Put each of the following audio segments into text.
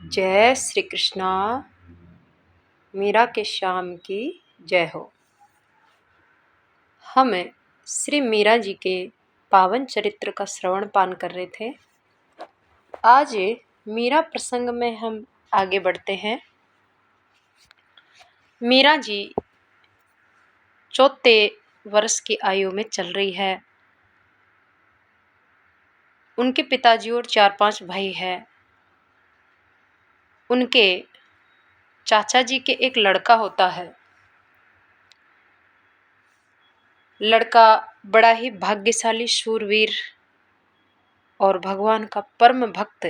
जय श्री कृष्णा। मीरा के श्याम की जय हो। हम श्री मीरा जी के पावन चरित्र का श्रवण पान कर रहे थे। आज मीरा प्रसंग में हम आगे बढ़ते हैं। मीरा जी 34 वर्ष की आयु में चल रही है। उनके पिताजी और 4-5 भाई हैं। उनके चाचा जी के एक लड़का होता है। लड़का बड़ा ही भाग्यशाली, शूरवीर और भगवान का परम भक्त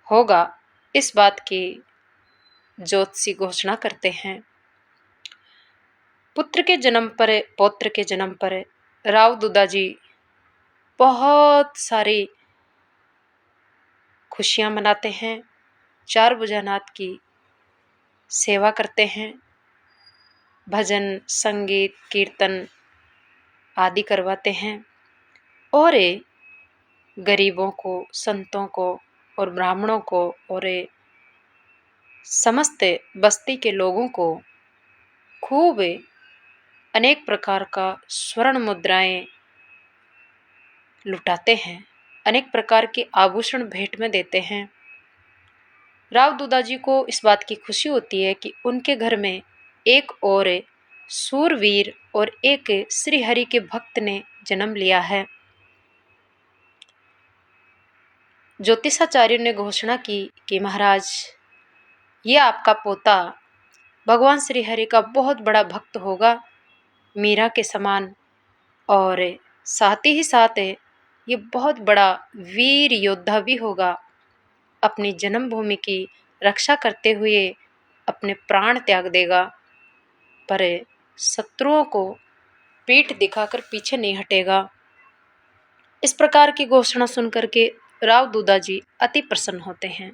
होगा, इस बात की ज्योतिषी घोषणा करते हैं। पुत्र के जन्म पर, पौत्र के जन्म पर राव दूधा जी बहुत सारी खुशियां मनाते हैं। 4 भुजानाथ की सेवा करते हैं। भजन, संगीत, कीर्तन आदि करवाते हैं और गरीबों को, संतों को और ब्राह्मणों को और समस्त बस्ती के लोगों को खूब अनेक प्रकार का स्वर्ण मुद्राएं लुटाते हैं। अनेक प्रकार के आभूषण भेंट में देते हैं। राव दूधा जी को इस बात की खुशी होती है कि उनके घर में एक और सूरवीर और एक श्री हरि के भक्त ने जन्म लिया है। ज्योतिषाचार्य ने घोषणा की कि महाराज, ये आपका पोता भगवान श्री हरि का बहुत बड़ा भक्त होगा, मीरा के समान, और साथ ही साथ ये बहुत बड़ा वीर योद्धा भी होगा। अपनी जन्मभूमि की रक्षा करते हुए अपने प्राण त्याग देगा, पर शत्रुओं को पीठ दिखाकर पीछे नहीं हटेगा। इस प्रकार की घोषणा सुनकर के राव दूधा जी अति प्रसन्न होते हैं।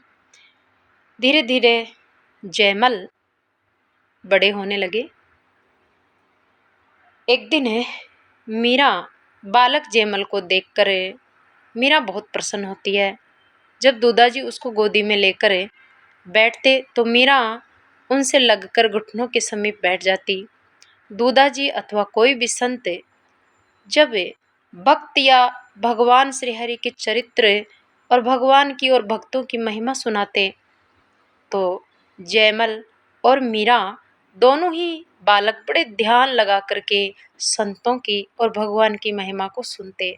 धीरे धीरे जयमल बड़े होने लगे। एक दिन मीरा बालक जयमल को देखकर मीरा बहुत प्रसन्न होती है। जब दूधा जी उसको गोदी में लेकर बैठते तो मीरा उनसे लगकर घुटनों के समीप बैठ जाती। दूधा जी अथवा कोई भी संत जब भक्त या भगवान श्री हरि के चरित्र और भगवान की और भक्तों की महिमा सुनाते तो जयमल और मीरा दोनों ही बालक बड़े ध्यान लगा करके संतों की और भगवान की महिमा को सुनते।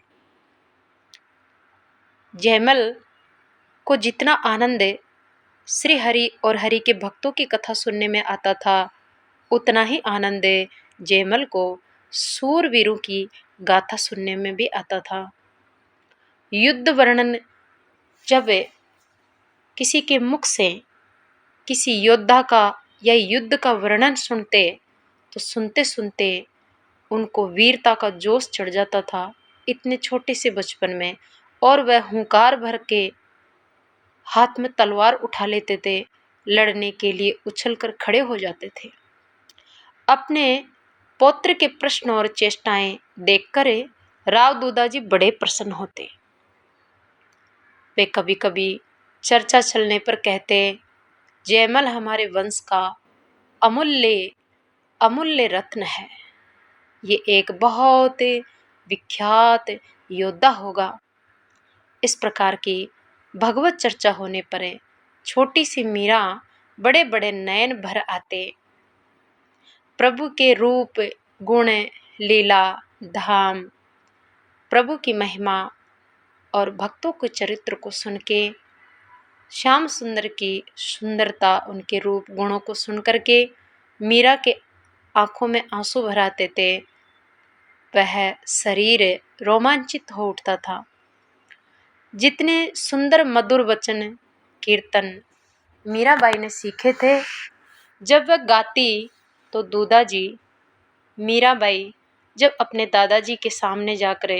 जयमल को जितना आनंद श्री हरि और हरि के भक्तों की कथा सुनने में आता था, उतना ही आनंद जयमल को सूरवीरों की गाथा सुनने में भी आता था। युद्ध वर्णन जब किसी के मुख से किसी योद्धा का या युद्ध का वर्णन सुनते तो सुनते सुनते उनको वीरता का जोश चढ़ जाता था, इतने छोटे से बचपन में, और वह हुंकार भर के हाथ में तलवार उठा लेते थे, लड़ने के लिए उछलकर खड़े हो जाते थे। अपने पौत्र के प्रश्न और चेष्टाएं देखकर राव दूधा जी बड़े प्रसन्न होते। वे कभी कभी चर्चा चलने पर कहते, जयमल हमारे वंश का अमूल्य अमूल्य रत्न है, ये एक बहुत विख्यात योद्धा होगा। इस प्रकार की भगवत चर्चा होने पर छोटी सी मीरा बड़े बड़े नयन भर आते। प्रभु के रूप, गुण, लीला, धाम, प्रभु की महिमा और भक्तों के चरित्र को सुन के, श्याम सुंदर की सुंदरता, उनके रूप गुणों को सुन करके मीरा के आंखों में आंसू भर आते थे। वह शरीर रोमांचित हो उठता था। जितने सुंदर मधुर वचन कीर्तन मीराबाई ने सीखे थे, जब वह गाती तो दूधा जी, मीराबाई जब अपने दादाजी के सामने जाकर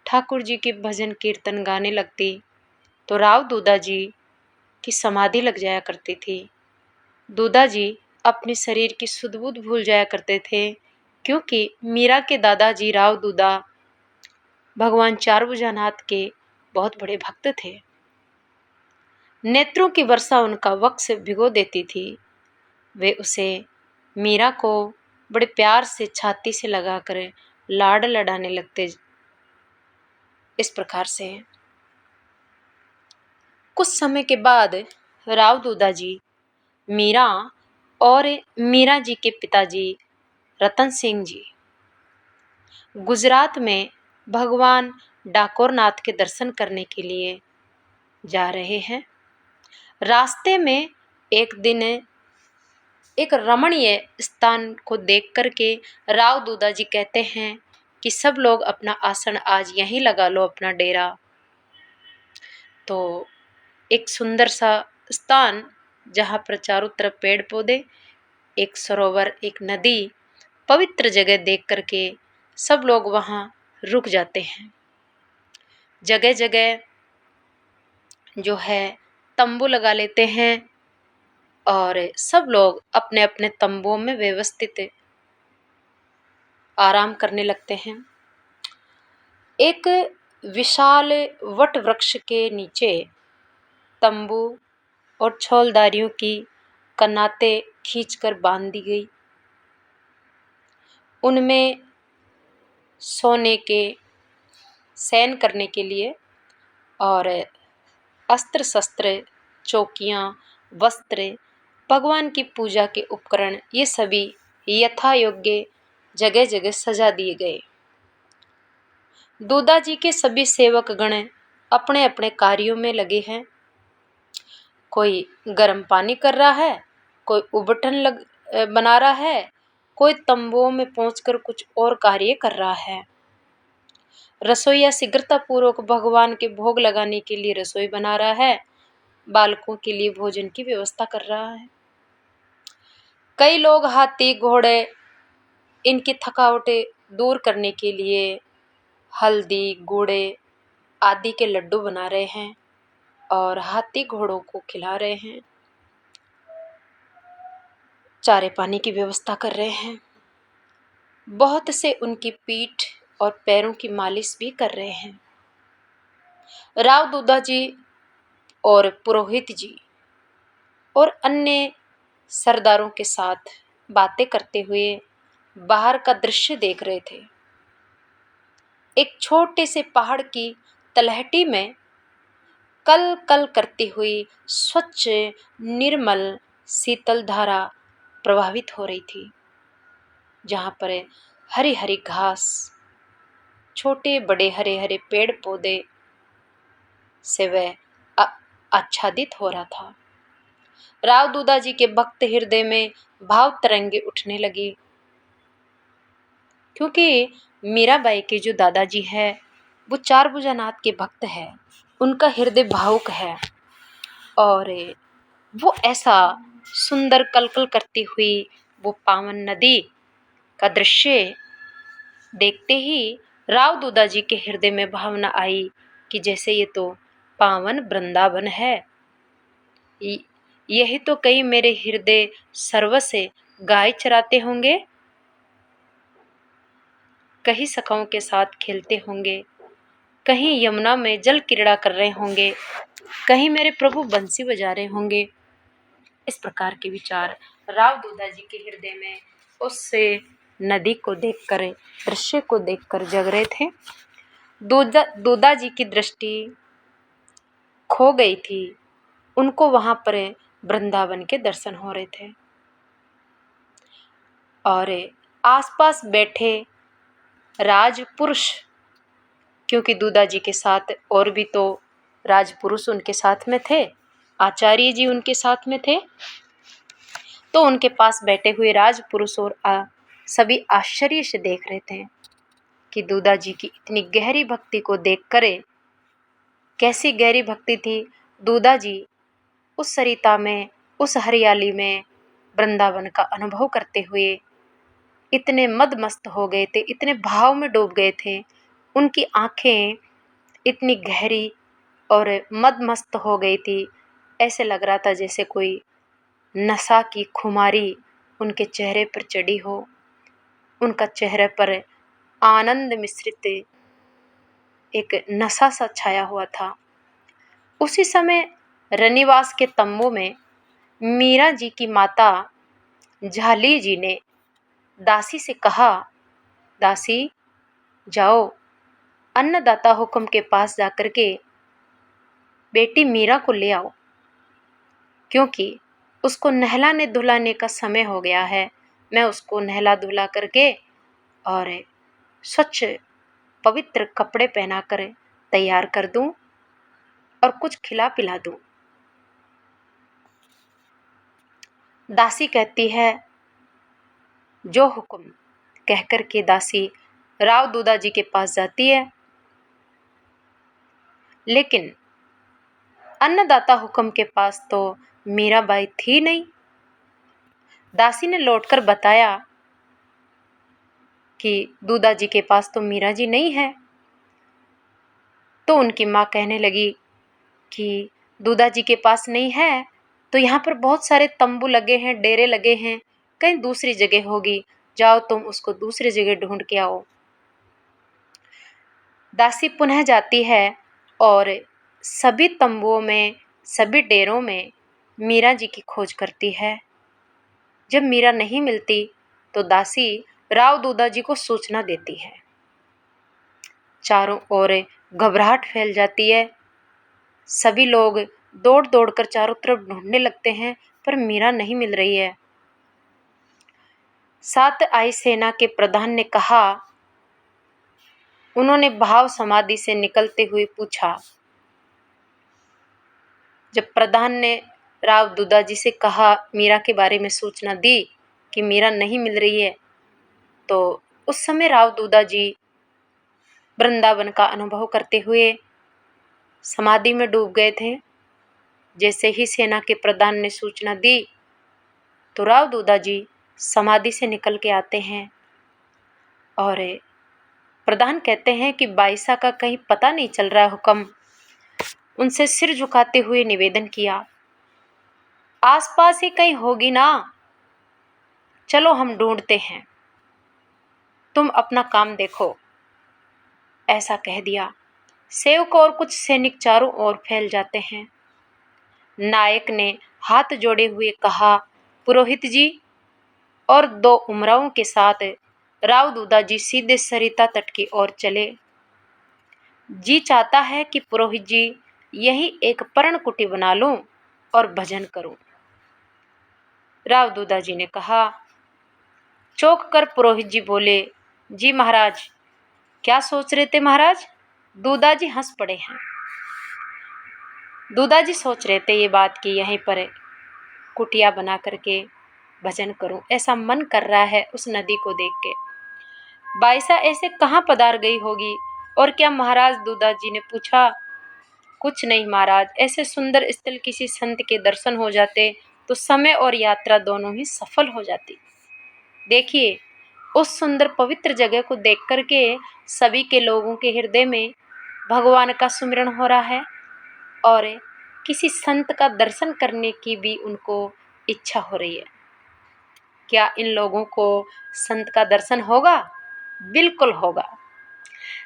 ठाकुर जी के भजन कीर्तन गाने लगती तो राव दूधा जी की समाधि लग जाया करती थी। दूधा जी अपने शरीर की सुध बुध भूल जाया करते थे, क्योंकि मीरा के दादाजी राव दूधा भगवान 4 भुजानाथ के बहुत बड़े भक्त थे। नेत्रों की वर्षा उनका वक्ष भिगो देती थी। वे उसे, मीरा को बड़े प्यार से छाती से लगाकर लाड लडाने लगते। इस प्रकार से कुछ समय के बाद राव दूधाजी मीरा और मीरा जी के पिताजी रतन सिंह जी गुजरात में भगवान डाकोरनाथ के दर्शन करने के लिए जा रहे हैं। रास्ते में एक दिन एक रमणीय स्थान को देख करके राव दूधाजी कहते हैं कि सब लोग अपना आसन आज यहीं लगा लो, अपना डेरा। तो एक सुंदर सा स्थान जहाँ पर चारों तरफ पेड़ पौधे, एक सरोवर, एक नदी, पवित्र जगह देख करके सब लोग वहाँ रुक जाते हैं। जगह जगह जो है तंबू लगा लेते हैं और सब लोग अपने अपने तंबुओं में व्यवस्थित आराम करने लगते हैं। एक विशाल वट वृक्ष के नीचे तंबू और छौलदारियों की कनातें खींचकर बांध दी गई। उनमें सोने के शयन करने के लिए और अस्त्र शस्त्र, चौकियाँ, वस्त्र, भगवान की पूजा के उपकरण, ये सभी यथा योग्य जगह जगह सजा दिए गए। दूधाजी के सभी सेवक गण अपने अपने कार्यों में लगे हैं। कोई गर्म पानी कर रहा है, कोई उबटन बना रहा है, कोई तंबुओं में पहुंचकर कुछ और कार्य कर रहा है। रसोईया शीघ्रतापूर्वक भगवान के भोग लगाने के लिए रसोई बना रहा है, बालकों के लिए भोजन की व्यवस्था कर रहा है। कई लोग हाथी घोड़े इनकी थकावटें दूर करने के लिए हल्दी, गुड़ आदि के लड्डू बना रहे हैं और हाथी घोड़ों को खिला रहे हैं, चारे पानी की व्यवस्था कर रहे हैं। बहुत से उनकी पीठ और पैरों की मालिश भी कर रहे हैं। राव दूधाजी और पुरोहित जी और अन्य सरदारों के साथ बातें करते हुए बाहर का दृश्य देख रहे थे। एक छोटे से पहाड़ की तलहटी में कल कल करती हुई स्वच्छ निर्मल शीतल धारा प्रवाहित हो रही थी, जहाँ पर हरी हरी घास, छोटे बड़े हरे हरे पेड़ पौधे से वह आच्छादित हो रहा था। राव दूधाजी के भक्त हृदय में भाव तरंगे उठने लगी, क्योंकि मीराबाई के जो दादाजी है वो चार भुजानाथ के भक्त है। उनका हृदय भावुक है और वो ऐसा सुंदर कलकल करती हुई वो पावन नदी का दृश्य देखते ही राव दूधाजी के हृदय में भावना आई कि जैसे ये तो पावन वृंदावन है। यही तो कहीं मेरे हृदय सर्व से गाय चराते होंगे, कहीं सखाओं के साथ खेलते होंगे, कहीं यमुना में जल क्रीड़ा कर रहे होंगे, कहीं मेरे प्रभु बंसी बजा रहे होंगे। इस प्रकार के विचार राव दूधाजी के हृदय में उस नदी को देखकर, दृश्य को देखकर जग रहे थे। दूधाजी की दृष्टि खो गई थी। उनको वहां पर वृंदावन के दर्शन हो रहे थे और आसपास बैठे राजपुरुष, क्योंकि दूधाजी के साथ और भी तो राजपुरुष उनके साथ में थे, आचार्य जी उनके साथ में थे, तो उनके पास बैठे हुए राजपुरुष और सभी आश्चर्य से देख रहे थे कि दूधाजी की इतनी गहरी भक्ति को देखकर, कैसी गहरी भक्ति थी। दूधाजी उस सरिता में, उस हरियाली में वृंदावन का अनुभव करते हुए इतने मदमस्त हो गए थे, इतने भाव में डूब गए थे। उनकी आंखें इतनी गहरी और मदमस्त हो गई थी, ऐसे लग रहा था जैसे कोई नशा की खुमारी उनके चेहरे पर चढ़ी हो। उनका चेहरे पर आनंद मिश्रित एक नशा सा छाया हुआ था। उसी समय रनिवास के तंबू में मीरा जी की माता झाली जी ने दासी से कहा, दासी जाओ अन्नदाता हुक्म के पास जाकर के बेटी मीरा को ले आओ, क्योंकि उसको नहलाने धुलाने का समय हो गया है। मैं उसको नहला धुला करके और स्वच्छ पवित्र कपड़े पहना कर तैयार कर दूं और कुछ खिला पिला दूं। दासी कहती है, जो हुक्म, कहकर के दासी राव दूधा जी के पास जाती है। लेकिन अन्नदाता हुक्म के पास तो मीराबाई थी नहीं। दासी ने लौटकर बताया कि दूधा जी के पास तो मीरा जी नहीं है। तो उनकी माँ कहने लगी कि दूधा जी के पास नहीं है तो यहाँ पर बहुत सारे तंबू लगे हैं, डेरे लगे हैं, कहीं दूसरी जगह होगी, जाओ तुम उसको दूसरी जगह ढूंढ के आओ। दासी पुनः जाती है और सभी तंबुओं में, सभी डेरों में मीरा जी की खोज करती है। जब मीरा नहीं मिलती तो दासी राव दूधा जी को सूचना देती है। चारों ओर घबराहट फैल जाती है। सभी लोग दौड़ दौड़ कर चारों तरफ ढूंढने लगते हैं, पर मीरा नहीं मिल रही है। सात आई सेना के प्रधान ने कहा, उन्होंने भाव समाधि से निकलते हुए पूछा। जब प्रधान ने राव दूधा जी से कहा, मीरा के बारे में सूचना दी कि मीरा नहीं मिल रही है, तो उस समय राव दूधा जी वृंदावन का अनुभव करते हुए समाधि में डूब गए थे। जैसे ही सेना के प्रधान ने सूचना दी तो राव दूधा जी समाधि से निकल के आते हैं और प्रधान कहते हैं कि बाईसा का कहीं पता नहीं चल रहा हुक्म। उनसे सिर झुकाते हुए निवेदन किया, आसपास ही कहीं होगी ना, चलो हम ढूंढते हैं, तुम अपना काम देखो, ऐसा कह दिया। सेवक और कुछ सैनिक चारों ओर फैल जाते हैं। नायक ने हाथ जोड़े हुए कहा, पुरोहित जी, और दो उमरावों के साथ राव दूधा जी सीधे सरिता तट की ओर चले। जी चाहता है कि पुरोहित जी यही एक पर्ण कुटी बना लूं और भजन करूं। राव दूधा जी ने कहा। चौंक कर पुरोहित जी बोले, जी महाराज, क्या सोच रहे थे महाराज? दूधा जी हंस पड़े हैं। दूधा जी सोच रहे थे ये बात कि यहीं पर कुटिया बना करके भजन करूं, ऐसा मन कर रहा है उस नदी को देख के। बाईसा ऐसे कहाँ पधार गई होगी? और क्या महाराज? दूधा जी ने पूछा। कुछ नहीं महाराज, ऐसे सुंदर स्थल किसी संत के दर्शन हो जाते तो समय और यात्रा दोनों ही सफल हो जाती। देखिए, उस सुंदर पवित्र जगह को देख करके सभी के लोगों के हृदय में भगवान का सुमिरन हो रहा है और किसी संत का दर्शन करने की भी उनको इच्छा हो रही है। क्या इन लोगों को संत का दर्शन होगा? बिल्कुल होगा।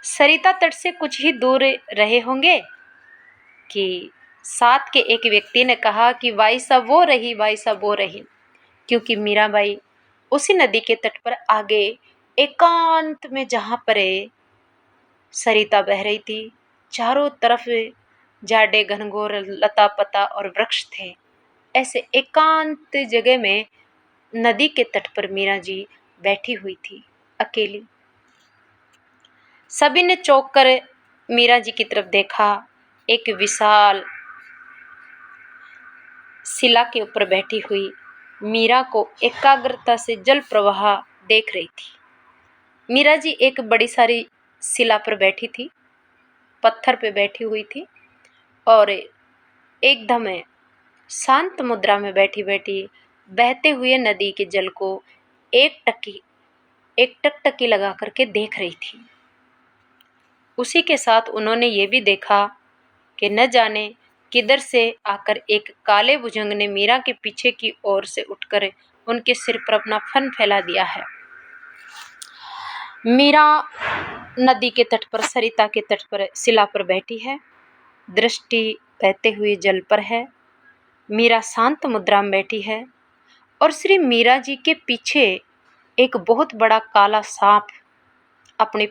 सरिता तट से कुछ ही दूर रहे होंगे कि साथ के एक व्यक्ति ने कहा कि भाई साहब वो रही, भाई साहब वो रही, क्योंकि मीराबाई उसी नदी के तट पर आगे एकांत में जहां पर सरिता बह रही थी, चारों तरफ जाडे घनघोर लता पता और वृक्ष थे। ऐसे एकांत जगह में नदी के तट पर मीरा जी बैठी हुई थी, अकेली। सभी ने चौंक कर मीरा जी की तरफ देखा। एक विशाल शिला के ऊपर बैठी हुई मीरा को एकाग्रता से जल प्रवाह देख रही थी। मीरा जी एक बड़ी सारी शिला पर बैठी थी, पत्थर पे बैठी हुई थी और एकदम शांत मुद्रा में बैठी बैठी बहते हुए नदी के जल को एक टकटकी लगा करके देख रही थी। उसी के साथ उन्होंने ये भी देखा कि न जाने किधर से आकर एक काले भुजंग ने मीरा के पीछे की ओर से उठकर उनके सिर पर अपना फन फैला दिया है। मीरा नदी के तट पर, सरिता के तट पर शिला पर बैठी है, दृष्टि बहते हुए जल पर है। मीरा शांत मुद्रा में बैठी है और श्री मीरा जी के पीछे एक बहुत बड़ा काला सांप अपनी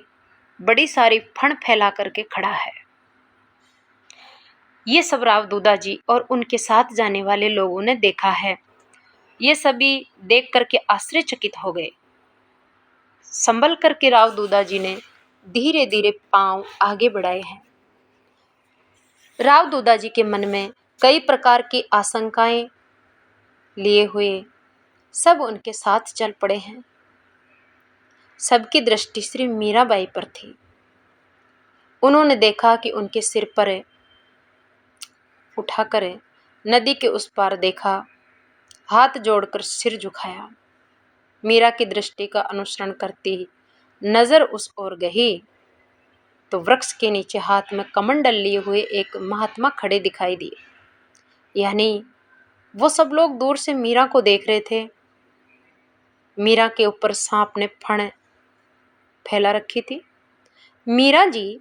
बड़ी सारी फण फैला करके खड़ा है। ये सब राव दूधा जी और उनके साथ जाने वाले लोगों ने देखा है। ये सभी देख करके आश्चर्यचकित हो गए। संभल करके राव दूधा जी ने धीरे धीरे पांव आगे बढ़ाए हैं। राव दूधा जी के मन में कई प्रकार की आशंकाएं लिए हुए सब उनके साथ चल पड़े हैं। सबकी दृष्टि श्री मीराबाई पर थी। उन्होंने देखा कि उनके सिर पर उठाकर नदी के उस पार देखा, हाथ जोड़कर सिर झुकाया। मीरा की दृष्टि का अनुसरण करती नजर उस ओर गई तो वृक्ष के नीचे हाथ में कमंडल लिए हुए एक महात्मा खड़े दिखाई दिए। यानी वो सब लोग दूर से मीरा को देख रहे थे। मीरा के ऊपर सांप ने फण फैला रखी थी। मीरा जी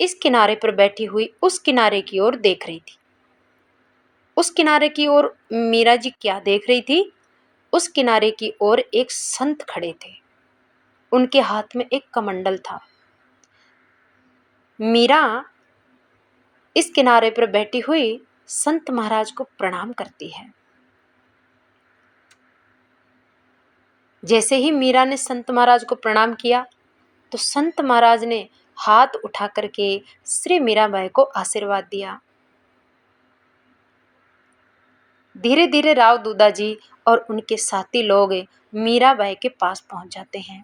इस किनारे पर बैठी हुई उस किनारे की ओर देख रही थी। उस किनारे की ओर मीरा जी क्या देख रही थी? उस किनारे की ओर एक संत खड़े थे। उनके हाथ में एक कमंडल था। मीरा इस किनारे पर बैठी हुई संत महाराज को प्रणाम करती है। जैसे ही मीरा ने संत महाराज को प्रणाम किया तो संत महाराज ने हाथ उठा करके श्री मीराबाई को आशीर्वाद दिया। धीरे धीरे राव दूधा जी और उनके साथी लोग मीराबाई के पास पहुंच जाते हैं।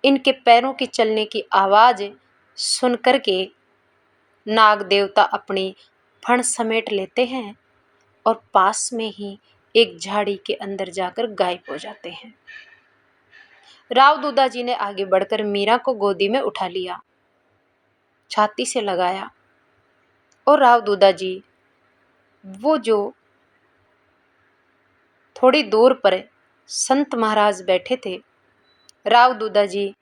इनके पैरों की चलने की आवाज सुन करके नाग देवता अपनी फण समेट लेते हैं और पास में ही एक झाड़ी के अंदर जाकर गायब हो जाते हैं। राव दूधा जी ने आगे बढ़कर मीरा को गोदी में उठा लिया, छाती से लगाया और राव दूधा जी वो जो थोड़ी दूर पर संत महाराज बैठे थे, राव दूधा जी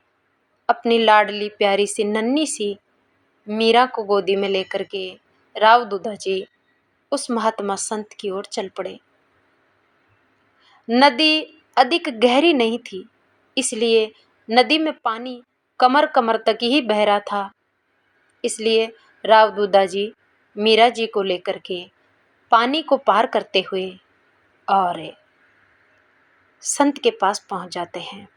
अपनी लाडली प्यारी सी नन्ही सी मीरा को गोदी में लेकर के राव दूधा जी उस महात्मा संत की ओर चल पड़े। नदी अधिक गहरी नहीं थी, इसलिए नदी में पानी कमर कमर तक ही बह रहा था। इसलिए राव दूधा जी मीरा जी को लेकर के पानी को पार करते हुए और संत के पास पहुंच जाते हैं।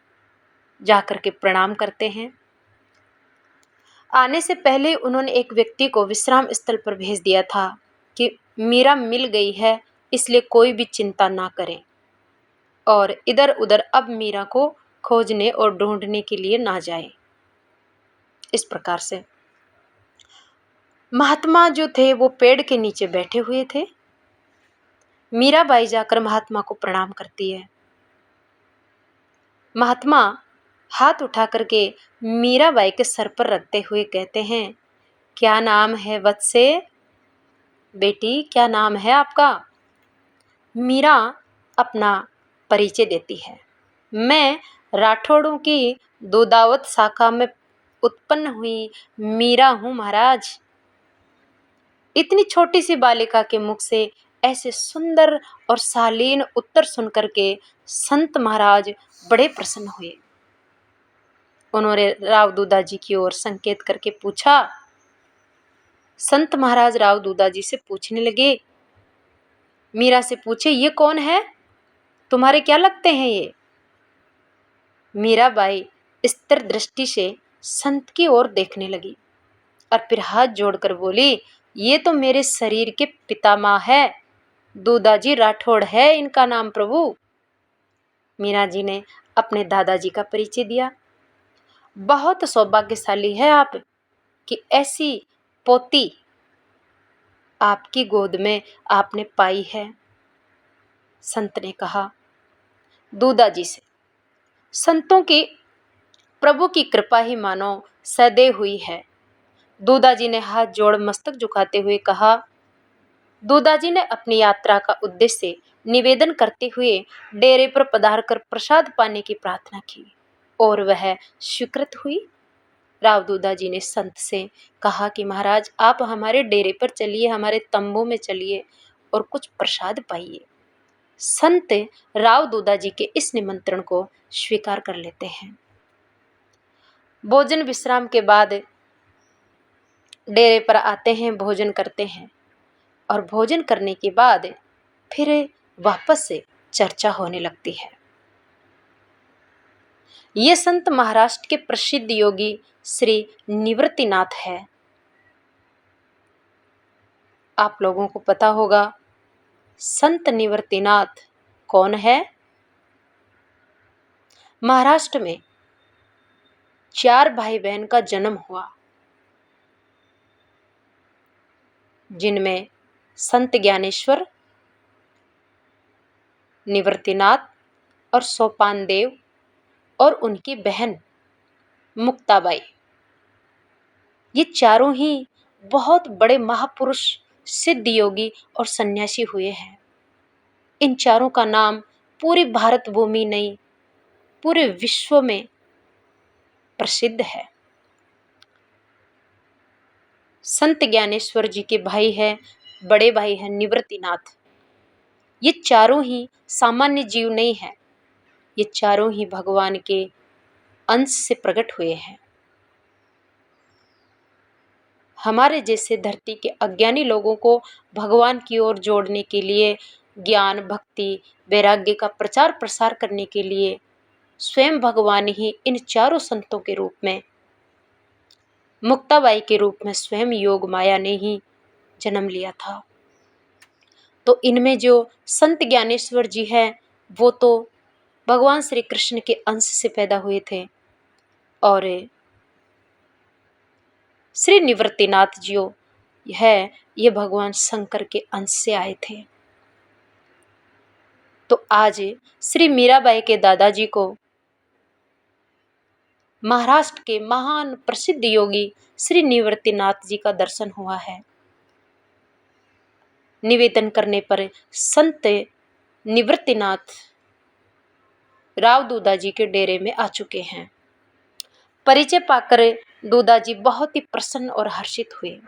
जाकर के प्रणाम करते हैं। आने से पहले उन्होंने एक व्यक्ति को विश्राम स्थल पर भेज दिया था कि मीरा मिल गई है, इसलिए कोई भी चिंता ना करें और इधर उधर अब मीरा को खोजने और ढूंढने के लिए ना जाए। इस प्रकार से महात्मा जो थे वो पेड़ के नीचे बैठे हुए थे। मीराबाई जाकर महात्मा को प्रणाम करती है। महात्मा हाथ उठा करके मीराबाई के सर पर रखते हुए कहते हैं, क्या नाम है वत्से? बेटी क्या नाम है आपका? मीरा अपना परिचय देती है। मैं राठौड़ों की दूधावत शाखा में उत्पन्न हुई मीरा हूं महाराज। इतनी छोटी सी बालिका के मुख से ऐसे सुंदर और शालीन उत्तर सुनकर के संत महाराज बड़े प्रसन्न हुए। उन्होंने राव दूधा जी की ओर संकेत करके पूछा। संत महाराज राव दूधा जी से पूछने लगे, मीरा से पूछे, ये कौन है? तुम्हारे क्या लगते हैं ये? मीराबाई स्थिर दृष्टि से संत की ओर देखने लगी और फिर हाथ जोड़कर बोली, ये तो मेरे शरीर के पितामह है, दूधाजी राठौड़ है इनका नाम प्रभु। मीरा जी ने अपने दादाजी का परिचय दिया। बहुत सौभाग्यशाली है आप कि ऐसी पोती आपकी गोद में आपने पाई है। संत ने कहा दूधाजी से, संतों की प्रभु की कृपा ही मानो सदैव हुई है। दूधाजी ने हाथ जोड़ मस्तक झुकाते हुए कहा। दूधाजी ने अपनी यात्रा का उद्देश्य निवेदन करते हुए डेरे पर पधार कर प्रसाद पाने की प्रार्थना की और वह स्वीकृत हुई। राव दूधा जी ने संत से कहा कि महाराज आप हमारे डेरे पर चलिए, हमारे तंबू में चलिए और कुछ प्रसाद पाइए। संत राव दूधाजी के इस निमंत्रण को स्वीकार कर लेते हैं। भोजन विश्राम के बाद डेरे पर आते हैं, भोजन करते हैं और भोजन करने के बाद फिर वापस से चर्चा होने लगती है। ये संत महाराष्ट्र के प्रसिद्ध योगी श्री निवृत्तिनाथ है। आप लोगों को पता होगा संत निवृत्तिनाथ कौन है। महाराष्ट्र में 4 भाई बहन का जन्म हुआ, जिनमें संत ज्ञानेश्वर, निवृत्तिनाथ और सोपान देव और उनकी बहन मुक्ताबाई, ये चारों ही बहुत बड़े महापुरुष, सिद्ध योगी और सन्यासी हुए हैं। इन चारों का नाम पूरी भारत भूमि नहीं, पूरे विश्व में प्रसिद्ध है। संत ज्ञानेश्वर जी के भाई है, बड़े भाई हैं निवृत्तिनाथ। ये चारों ही सामान्य जीव नहीं है, ये चारों ही भगवान के अंश से प्रकट हुए हैं। हमारे जैसे धरती के अज्ञानी लोगों को भगवान की ओर जोड़ने के लिए, ज्ञान, भक्ति, वैराग्य का प्रचार प्रसार करने के लिए स्वयं भगवान ही इन चारों संतों के रूप में, मुक्ताबाई के रूप में स्वयं योग माया ने ही जन्म लिया था। तो इनमें जो संत ज्ञानेश्वर जी हैं, वो तो भगवान श्री कृष्ण के अंश से पैदा हुए थे और श्री निवृत्तिनाथ जी है, ये भगवान शंकर के अंश से आए थे। तो आज श्री मीराबाई के दादाजी को महाराष्ट्र के महान प्रसिद्ध योगी श्री निवृत्तिनाथ जी का दर्शन हुआ है। निवेदन करने पर संत निवृत्तिनाथ राव दूधाजी के डेरे में आ चुके हैं। परिचय पाकर दूधाजी बहुत ही प्रसन्न और हर्षित हुए।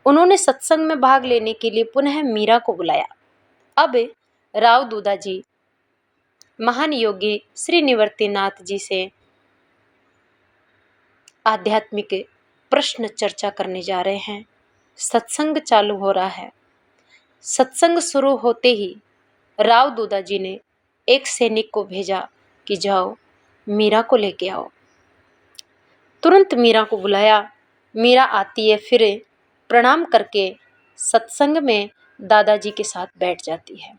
उन्होंने सत्संग में भाग लेने के लिए पुनः मीरा को बुलाया। अब राव दूधाजी महान योगी श्री निवृत्तिनाथ जी से आध्यात्मिक प्रश्न चर्चा करने जा रहे हैं। सत्संग चालू हो रहा है। सत्संग शुरू होते ही राव दूधाजी ने एक सैनिक को भेजा कि जाओ मीरा को लेके आओ। तुरंत मीरा को बुलाया। मीरा आती है, फिर प्रणाम करके सत्संग में दादाजी के साथ बैठ जाती है।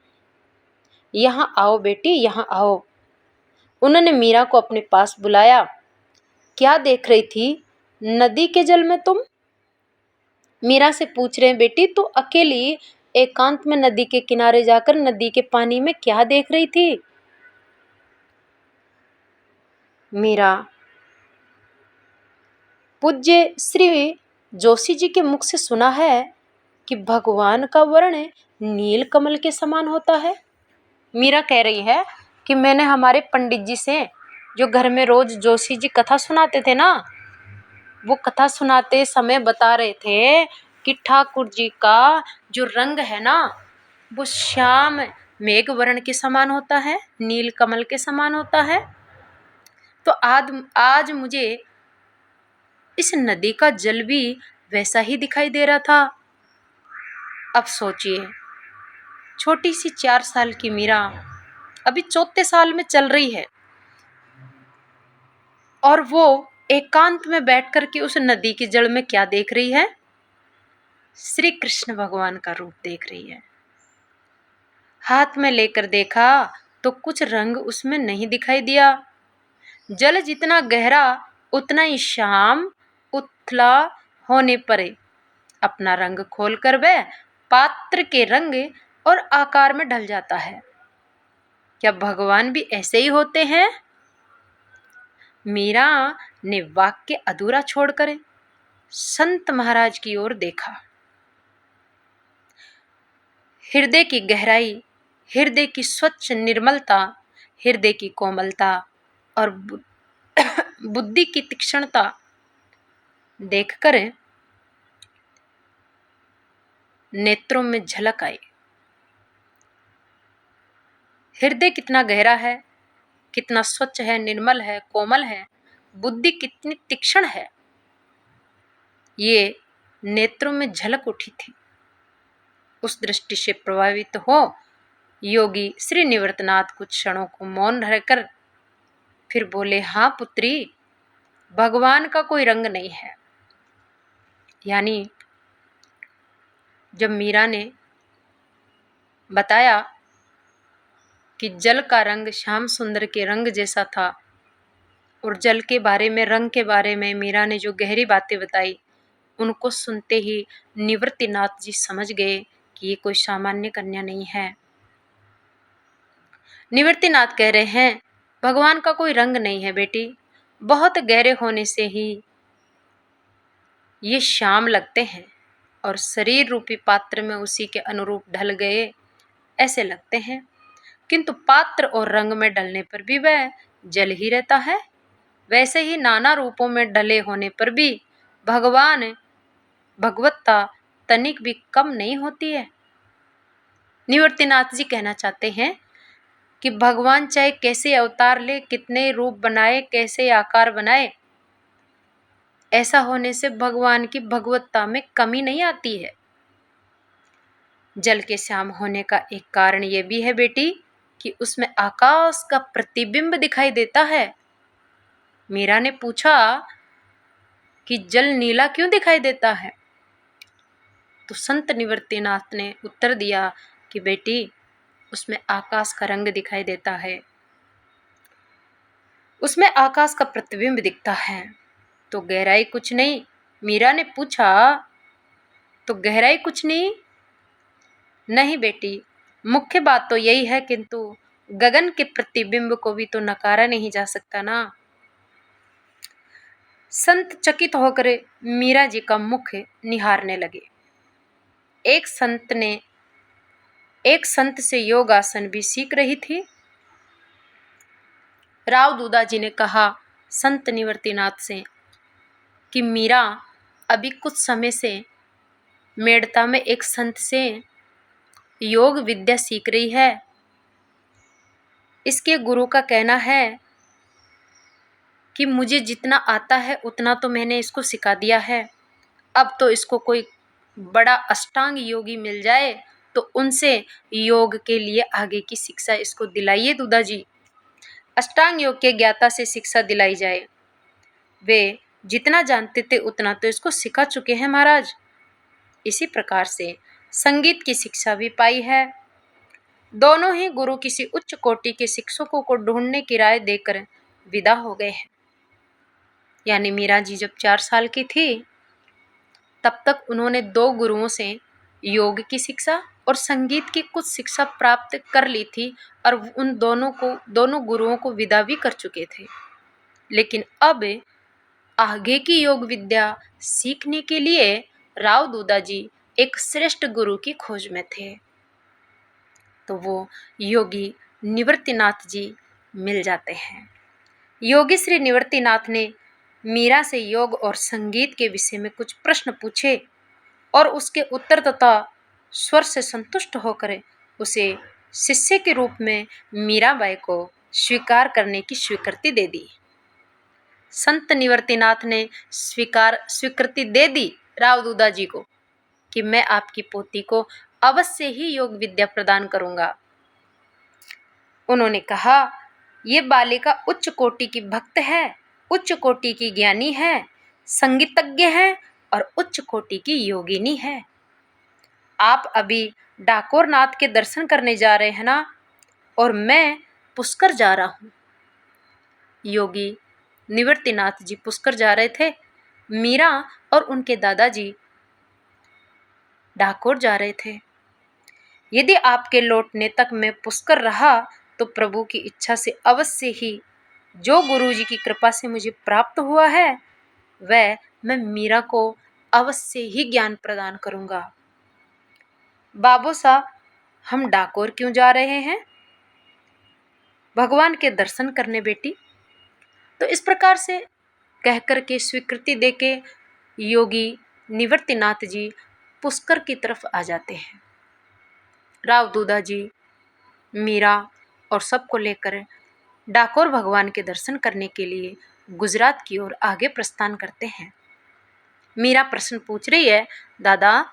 यहाँ आओ बेटी, यहाँ आओ। उन्होंने मीरा को अपने पास बुलाया। क्या देख रही थी नदी के जल में तुम? मीरा से पूछ रहे हैं, बेटी तू अकेली एकांत में नदी के किनारे जाकर नदी के पानी में क्या देख रही थी? मीरा पूज्य श्री जोशी जी के मुख से सुना है कि भगवान का वर्ण नील कमल के समान होता है। मीरा कह रही है कि मैंने हमारे पंडित जी से, जो घर में रोज जोशी जी कथा सुनाते थे ना, वो कथा सुनाते समय बता रहे थे कि ठाकुर जी का जो रंग है ना, वो श्याम मेघ वर्ण के समान होता है, नील कमल के समान होता है। तो आज मुझे इस नदी का जल भी वैसा ही दिखाई दे रहा था। अब सोचिए, छोटी सी 4 साल की मीरा अभी 4थे साल में चल रही है और वो एकांत में बैठ कर के उस नदी के जल में क्या देख रही है? श्री कृष्ण भगवान का रूप देख रही है। हाथ में लेकर देखा तो कुछ रंग उसमें नहीं दिखाई दिया। जल जितना गहरा उतना ही श्याम उथला होने पर अपना रंग खोलकर वह पात्र के रंग और आकार में ढल जाता है। क्या भगवान भी ऐसे ही होते हैं? मीरा ने वाक्य अधूरा छोड़कर संत महाराज की ओर देखा। हृदय की गहराई, हृदय की स्वच्छ निर्मलता, हृदय की कोमलता और बुद्धि की तीक्ष्णता देखकर नेत्रों में झलक आई। हृदय कितना गहरा है, कितना स्वच्छ है, निर्मल है, कोमल है, बुद्धि कितनी तीक्ष्ण है, ये नेत्रों में झलक उठी थी। उस दृष्टि से प्रभावित हो योगी श्री निवृत्तनाथ कुछ क्षणों को मौन रहकर फिर बोले, हाँ पुत्री, भगवान का कोई रंग नहीं है। यानी जब मीरा ने बताया कि जल का रंग श्याम सुंदर के रंग जैसा था और जल के बारे में, रंग के बारे में मीरा ने जो गहरी बातें बताई, उनको सुनते ही निवृत्तिनाथ जी समझ गए कि ये कोई सामान्य कन्या नहीं है। निवृत्तिनाथ कह रहे हैं, भगवान का कोई रंग नहीं है बेटी, बहुत गहरे होने से ही ये श्याम लगते हैं और शरीर रूपी पात्र में उसी के अनुरूप ढल गए ऐसे लगते हैं, किंतु पात्र और रंग में डलने पर भी वह जल ही रहता है। वैसे ही नाना रूपों में डले होने पर भी भगवत्ता तनिक भी कम नहीं होती है। निवृत्तिनाथ जी कहना चाहते हैं कि भगवान चाहे कैसे अवतार ले, कितने रूप बनाए, कैसे आकार बनाए, ऐसा होने से भगवान की भगवत्ता में कमी नहीं आती है। जल के श्याम होने का एक कारण यह भी है बेटी कि उसमें आकाश का प्रतिबिंब दिखाई देता है। मीरा ने पूछा कि जल नीला क्यों दिखाई देता है? तो संत निवृत्तिनाथ ने उत्तर दिया कि बेटी, उसमें आकाश का रंग दिखाई देता है, उसमें आकाश का प्रतिबिंब दिखता है। तो गहराई कुछ नहीं? मीरा ने पूछा, तो गहराई कुछ नहीं? नहीं बेटी, मुख्य बात तो यही है, किंतु गगन के प्रतिबिंब को भी तो नकारा नहीं जा सकता ना। संत चकित होकर मीरा जी का मुख निहारने लगे। एक संत से योग आसन भी सीख रही थी। राव दूदा जी ने कहा संत निवृत्तिनाथ से कि मीरा अभी कुछ समय से मेड़ता में एक संत से योग विद्या सीख रही है। इसके गुरु का कहना है कि मुझे जितना आता है उतना तो मैंने इसको सिखा दिया है, अब तो इसको कोई बड़ा अष्टांग योगी मिल जाए तो उनसे योग के लिए आगे की शिक्षा इसको दिलाइए दूदा जी। अष्टांग योग के ज्ञाता से शिक्षा दिलाई जाए। वे जितना जानते थे उतना तो इसको सिखा चुके हैं महाराज। इसी प्रकार से संगीत की शिक्षा भी पाई है। दोनों ही गुरु किसी उच्च कोटि के शिक्षकों को ढूंढने की राय देकर विदा हो गए हैं। यानी मीरा जी जब 4 साल की थी तब तक उन्होंने 2 गुरुओं से योग की शिक्षा और संगीत की कुछ शिक्षा प्राप्त कर ली थी और उन दोनों गुरुओं को विदा भी कर चुके थे। लेकिन अब आगे की योग विद्या सीखने के लिए राव दूदा जी एक श्रेष्ठ गुरु की खोज में थे। तो वो योगी निवृत्तिनाथ जी मिल जाते हैं। योगी श्री निवृत्तिनाथ ने मीरा से योग और संगीत के विषय में कुछ प्रश्न पूछे और उसके उत्तर तथा स्वर से संतुष्ट होकर उसे शिष्य के रूप में मीराबाई को स्वीकार करने की स्वीकृति दे दी। संत निवृत्तिनाथ ने स्वीकृति दे दी राव दूदा जी को कि मैं आपकी पोती को अवश्य ही योग विद्या प्रदान करूंगा। उन्होंने कहा, ये बालिका उच्च कोटि की भक्त है, उच्च कोटि की ज्ञानी है, संगीतज्ञ है और उच्च कोटि की योगिनी है। आप अभी डाकोर नाथ के दर्शन करने जा रहे हैं ना, और मैं पुष्कर जा रहा हूँ। योगी निवृत्तिनाथ जी पुष्कर जा रहे थे, मीरा और उनके दादाजी डाकोर जा रहे थे। यदि आपके लौटने तक मैं पुष्कर रहा तो प्रभु की इच्छा से अवश्य ही जो गुरुजी की कृपा से मुझे प्राप्त हुआ है वह मैं मीरा को अवश्य ही ज्ञान प्रदान करूंगा। बाबू साहब, हम डाकोर क्यों जा रहे हैं? भगवान के दर्शन करने बेटी। तो इस प्रकार से कहकर के स्वीकृति देके योगी निवृत्तिनाथ जी पुष्कर की तरफ आ जाते हैं। राव दूदा जी, मीरा और सबको लेकर डाकोर भगवान के दर्शन करने के लिए गुजरात की ओर आगे प्रस्थान करते हैं। मीरा प्रश्न पूछ रही है, दादा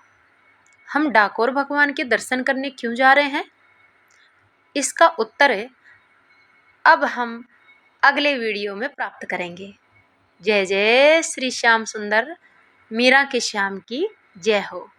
हम डाकोर भगवान के दर्शन करने क्यों जा रहे हैं? इसका उत्तर अब हम अगले वीडियो में प्राप्त करेंगे। जय जय श्री श्याम सुंदर, मीरा के श्याम की जय हो।